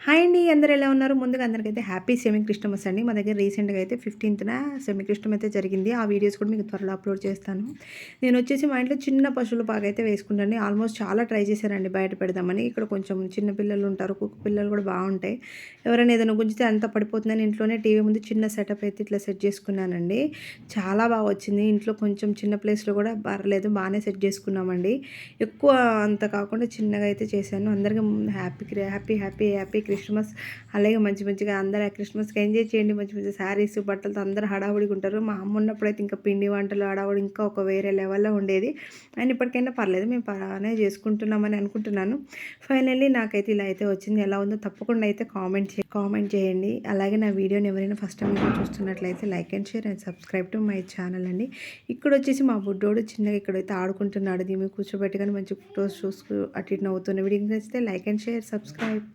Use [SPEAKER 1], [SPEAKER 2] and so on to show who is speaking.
[SPEAKER 1] Hi అండి. అందరూ ఎలా ఉన్నారు? ముందుగా అందరికైతే హ్యాపీ సెమీ క్రిస్టమస్ అండి. మా దగ్గర రీసెంట్‌గా అయితే 15థ్‌న సెమీ క్రిస్టమ్ అయితే జరిగింది. ఆ వీడియోస్ కూడా మీకు త్వరలో అప్‌లోడ్ చేస్తాను. నేనొచ్చేసి మా ఇంట్లో చిన్న పశువుల పాకైతే వేసుకుంటానండి. ఆల్మోస్ట్ చాలా ట్రై చేశానండి బయట పెడదామని. ఇక్కడ కొంచెం చిన్న పిల్లలు ఉంటారు. కుక్క పిల్లలు కూడా బావుంటాయి. ఎవరైనా ఏదైనా గుంజితే అంతా పడిపోతుందని ఇంట్లోనే టీవీ ముందు చిన్న సెటప్ అయితే ఇట్లా సెట్ చేసుకున్నానండి. చాలా బాగా వచ్చింది. ఇంట్లో కొంచెం చిన్న ప్లేస్‌లో కూడా పర్లేదు బానే సెట్ చేసుకున్నామండి. ఎక్కువ అంత కాకుండా చిన్నగా అయితే చేశాను. అందరికి హ్యాపీ క్రిస్టమస్. అలాగే మంచి మంచిగా అందరూ ఆ క్రిస్టమస్‌కి ఎంజాయ్ చేయండి. మంచి మంచి శారీస్, బట్టలతో అందరూ హడావుడిగా ఉంటారు. మా అమ్మ ఉన్నప్పుడైతే ఇంకా పిండి వంటలు హడావుడి ఇంకా ఒక వేరే లెవెల్‌లో ఉండేది. అండ్ ఇప్పటికైనా పర్లేదు మేము బానే చేసుకుంటున్నామని అనుకుంటున్నాను. ఫైనల్లీ నాకైతే ఇలా అయితే వచ్చింది. ఎలా ఉందో తప్పకుండా అయితే కామెంట్ చేయండి. అలాగే నా వీడియోని ఎవరైనా ఫస్ట్ టైం చూస్తున్నట్లయితే like and share and subscribe to my channel అండి. ఇక్కడొచ్చేసి మా బుడ్డోడు చిన్నగా ఇక్కడైతే ఆడుకుంటున్నాడు. దీన్ని కూర్చోబెట్టి కానీ మంచి ఫోటోస్ చూస్తూ అటు ఇటు నవ్వుతున్న వీడియో నచ్చితే లైక్ అండ్ షేర్ సబ్స్క్రైబ్.